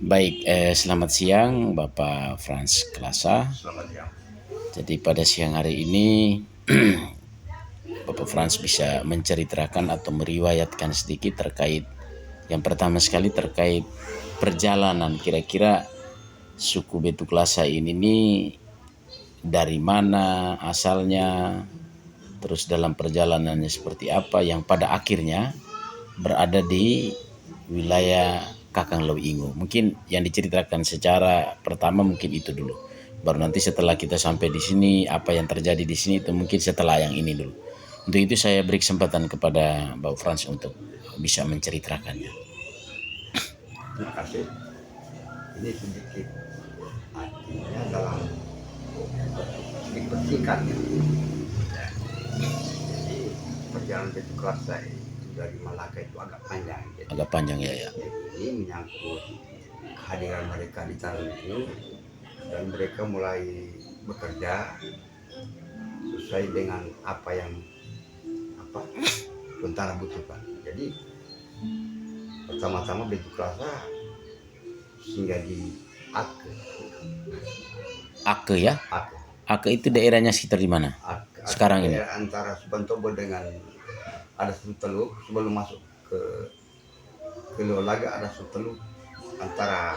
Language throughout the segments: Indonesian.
Baik, selamat siang Bapak Frans Klasa. Selamat siang. Jadi pada siang hari ini Bapak Frans bisa menceritakan atau meriwayatkan sedikit terkait yang pertama sekali terkait perjalanan kira-kira suku Betu Klasa ini nih dari mana asalnya, terus dalam perjalanannya seperti apa yang pada akhirnya berada di wilayah Kakang Lowi Ingo. Mungkin yang diceritakan secara pertama mungkin itu dulu. Baru nanti setelah kita sampai di sini apa yang terjadi di sini itu mungkin setelah yang ini dulu. Untuk itu saya beri kesempatan kepada Mbak Frans untuk bisa menceritakannya. Terima kasih. Ini sedikit artinya dalam sedikit singkat ya. Jadi perjalanan Betu Klasa itu dari Malaka itu agak panjang. Agak panjang ya. Ini menyangkut kehadiran mereka di tanah itu dan mereka mulai bekerja sesuai dengan apa yang tentara butuhkan. Jadi pertama-tama Betu Klasa singgah di Ake. Ake ya? Ake. Ake itu daerahnya sekitar di mana? Sekarang ini? Antara Subantobo dengan ada satu teluk sebelum masuk ke Lolaga, ada satu teluk antara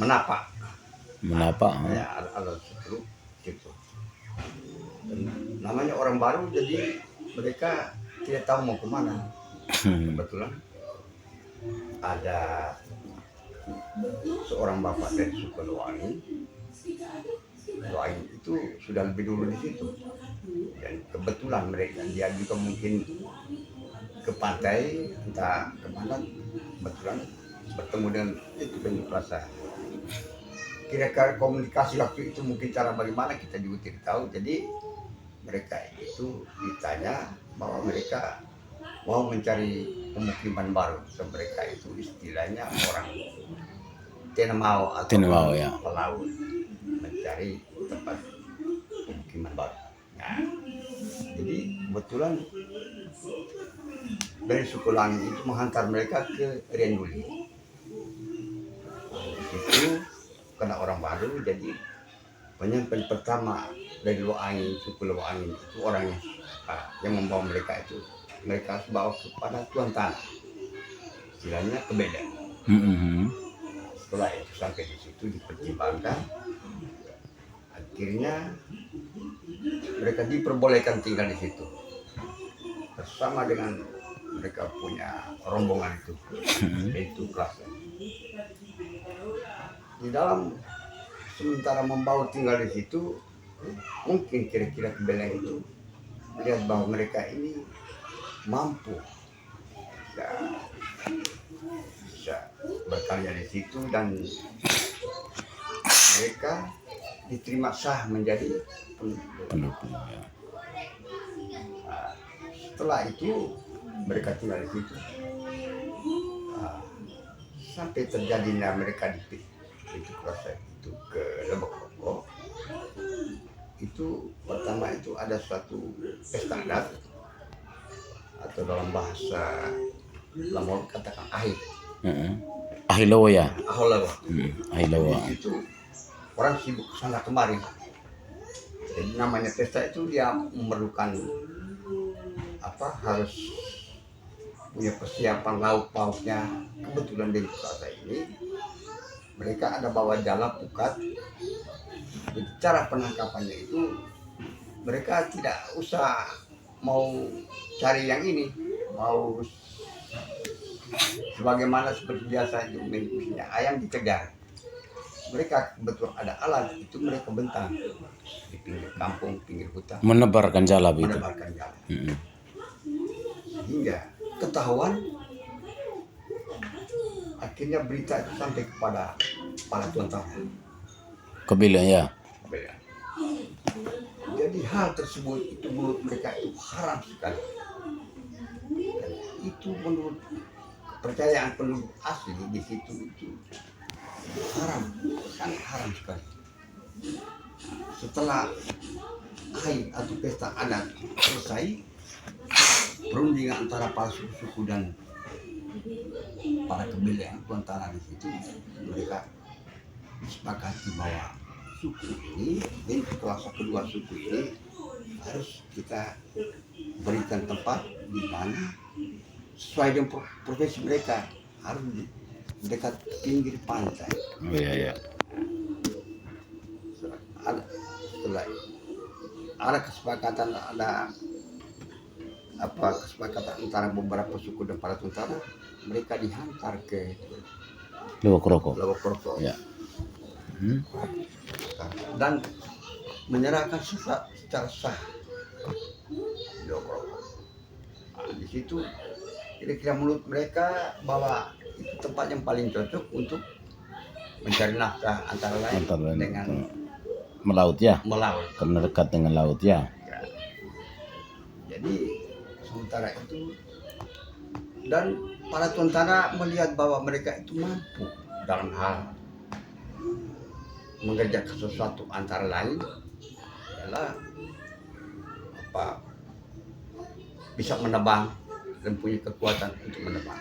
Menapa. Ya, ada satu teluk gitu. Dan namanya orang baru, jadi mereka tidak tahu mau kemana. Kebetulan ada seorang bapak dari suku Loangin. Loangin itu sudah lebih dulu di situ. Dan kebetulan dia juga mungkin ke pantai, entah kemana, kebetulan bertemu dengan itu Betu Klasa. Kira-kira komunikasi waktu itu mungkin cara bagaimana kita juga tidak tahu. Jadi mereka itu ditanya bahwa mereka mau mencari pemukiman baru. So, mereka itu istilahnya orang Tenamau atau pelaut, mencari tempat pemukiman baru. Nah, jadi kebetulan dari suku Langit itu menghantar mereka ke Rianduli. Di situ karena orang baru, jadi penyampaian pertama dari suku Loangin itu orangnya yang membawa mereka itu, mereka harus bawa kepada tuan tanah, istilahnya kebeda. Setelah itu sampai di situ dipertimbangkan, akhirnya mereka diperbolehkan tinggal di situ bersama dengan mereka punya rombongan itu, Betu Klasa. Di dalam sementara membawa tinggal di situ, mungkin kira-kira kebeleng itu melihat bahwa mereka ini mampu bisa berkarya di situ dan mereka diterima sah menjadi penduduk. Setelah itu mereka tinggal di situ sampai terjadinya mereka di Betu Klasa itu ke Lebak Rokok. Itu pertama itu ada suatu pesta adat atau dalam bahasa Lamor katakan ahit. Ahilawa ya. Ahilawa. Itu orang sibuk sana kemari. Jadi namanya pesta itu dia memerlukan harus punya persiapan lauk pauknya. Kebetulan di Klasa ini mereka ada bawa jala pukat. Jadi cara penangkapannya itu mereka tidak usah mau cari yang ini, mau sebagaimana seperti biasa itu misalnya ayam dikejar. Mereka kebetulan ada alat itu, mereka bentang di pinggir kampung, pinggir hutan, menebarkan jala itu. Hingga ketahuan, akhirnya berita itu sampai kepada para tuan tanah Kebila ya. Jadi hal tersebut itu menurut mereka itu haram sekali. Dan itu menurut kepercayaan penduduk asli di situ itu haram, sangat haram sekali. Setelah aid atau pesta adat selesai, perundingan antara para suku-suku dan para kabila yang Tuan di situ, mereka sepakati bahwa suku ini, bentuk kuasa kedua suku ini harus kita berikan tempat di mana sesuai dengan profesi mereka, harus di dekat pinggir pantai. Oh iya. Setelah ada kesepakatan, ada kesepakatan antara beberapa suku dan para tentara, mereka dihantar ke Lewak rokok. Ya. Dan menyerahkan secara sah Lewak Rokok. Di situ kira-kira menurut mereka bahwa itu tempat yang paling cocok untuk mencari nafkah, antara lain dengan melaut ya, melaut, karena dekat dengan laut ya. Jadi sementara itu, dan para tentara melihat bahwa mereka itu mampu dalam hal mengerjakan sesuatu, antara lain adalah bisa menebang dan punya kekuatan untuk menebang.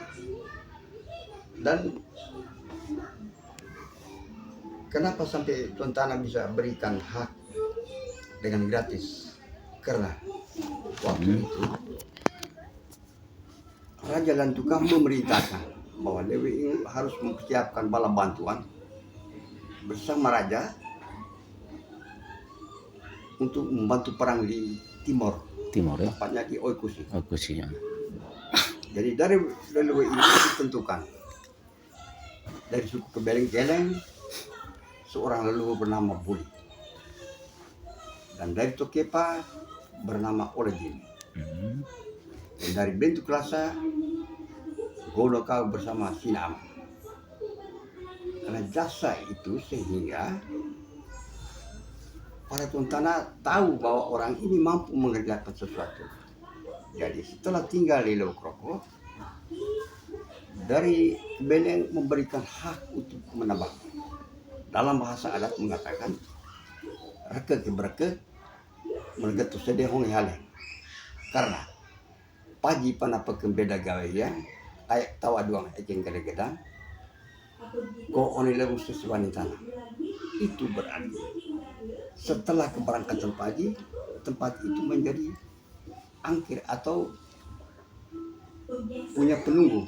Dan kenapa sampai Tuan Tanah bisa berikan hak dengan gratis? Karena waktu itu Raja Lantukang memerintahkan bahwa Lewi ini harus mempersiapkan bala bantuan bersama Raja untuk membantu perang di Timor ya, tepatnya di Oikusi. Ya. Jadi dari Lewi ini ditentukan dari suku Kebeleng-Keleng seorang leluhur bernama Buli, dan dari Tokepa bernama Olejin, dan dari Bentuk Lasa Golokau bersama Sinam. Karena jasa itu sehingga para Tuntana tahu bahwa orang ini mampu mengerjakan sesuatu. Jadi setelah tinggal di Lewak Rokok, dari Kebeleng memberikan hak untuk menebang. Dalam bahasa adat mengatakan reke keberke melgetu sedehong hale. Karena pagi panapa kembeda gawe ya ayak tawa duang ejeng gede-gedang ko oni lewu sesuani tanah. Itu berarti setelah keberangkatan pagi, tempat itu menjadi angkir atau punya penunggu.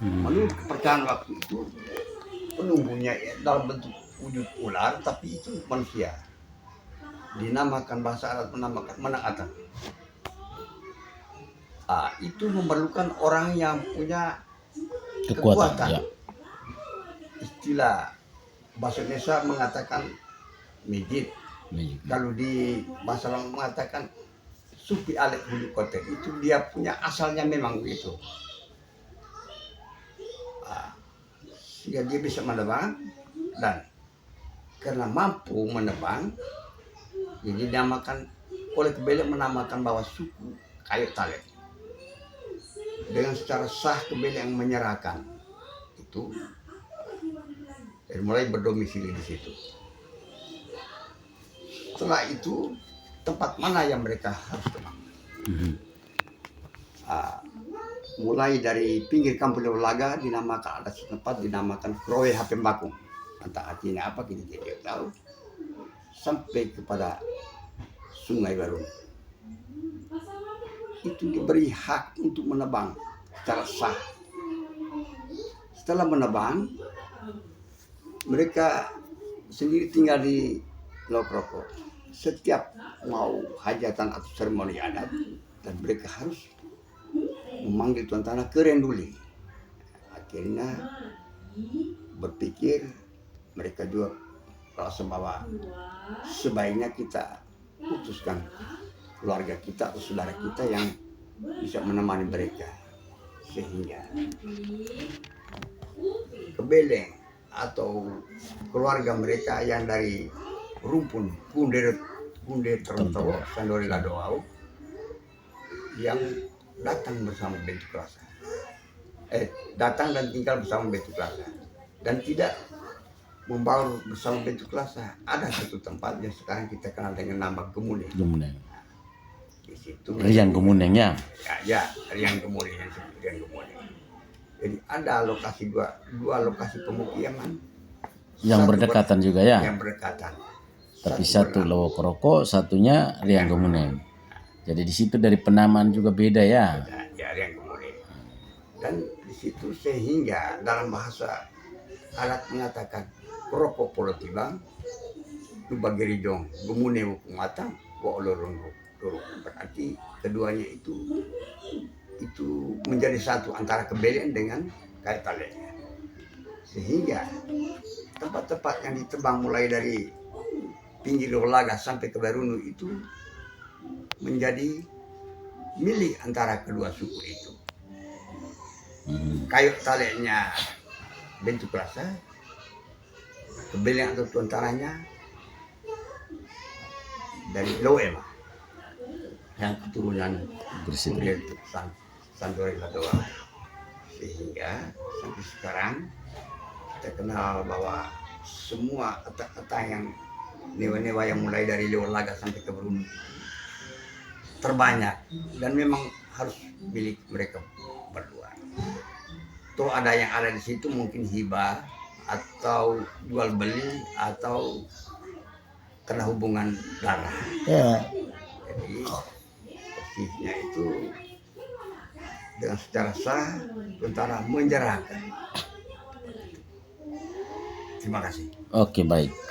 Menurut kepercayaan waktu itu, penunggunya dalam bentuk wujud ular, tapi itu manusia. Dinamakan bahasa Arab, menamakan Manakata. Itu memerlukan orang yang punya kekuatan. Ya. Istilah bahasa Indonesia mengatakan mijit. Kalau di bahasa Arab mengatakan supi alek hulu kote. Itu dia punya asalnya memang begitu. Sehingga dia bisa menebang, dan karena mampu menebang, jadi dinamakan oleh Kebeleng menamakan bahwa suku Kayu Talek. Dengan secara sah Kebeleng menyerahkan itu, dan mulai berdomisili di situ. Setelah itu tempat mana yang mereka harus tenang? Mulai dari pinggir kampung Lewalaga dinamakan, ada tempat dinamakan Kroe Hapembaku. Entah artinya apa kita tidak tahu. Sampai kepada Sungai Baru. Itu diberi hak untuk menebang secara sah. Setelah menebang, mereka sendiri tinggal di Lewak Rokok. Setiap mau hajatan atau seremoni adat, dan mereka harus memanggil Tuan Tanah ke Renduli. Akhirnya berpikir mereka juga rasa bahwa sebaiknya kita putuskan keluarga kita atau saudara kita yang bisa menemani mereka, sehingga Kebeleng atau keluarga mereka yang dari rumpun Kunde Terontowo Sandori Ladoau yang datang bersama Bentuk Lasa, datang dan tinggal bersama Bentuk Lasa, dan tidak membaur bersama Bentuk Lasa. Ada satu tempat yang sekarang kita kenal dengan nama Gemune. di situ Riang Kemuneng ya. ya Riang Kemuneng yang disebut Riang Kemuneng. Jadi ada lokasi dua lokasi pemukiman Yang satu berdekatan juga ya. yang berdekatan. Tapi satu Lowokroko, satunya Riang Kemuneng. Jadi di situ dari penamaan juga beda ya. Ya Riang Kemuneng. Dan di situ sehingga dalam bahasa adat mengatakan rokok polo tibang bagi dong gumune hukum matang wa olorong berarti keduanya itu menjadi satu antara kebelian dengan kait talenya, sehingga tempat-tempat yang ditebang mulai dari pinggir Lolaga sampai ke Barunu itu menjadi milik antara kedua suku itu. Kayu talenya bentuk rasa, kebelian atau tuantaranya dari Loema yang keturunan Bersih. Sandori Ladoa, sehingga sampai sekarang kita kenal bahwa semua eta-eta yang newa-newa yang mulai dari Lolaga sampai ke Brunei terbanyak dan memang harus milik mereka berdua. Tuh ada yang ada di situ mungkin hibah atau jual beli atau kena hubungan darah. Ya. Jadi persisnya itu dengan secara sah tentara menyerahkan. Terima kasih. Oke, baik.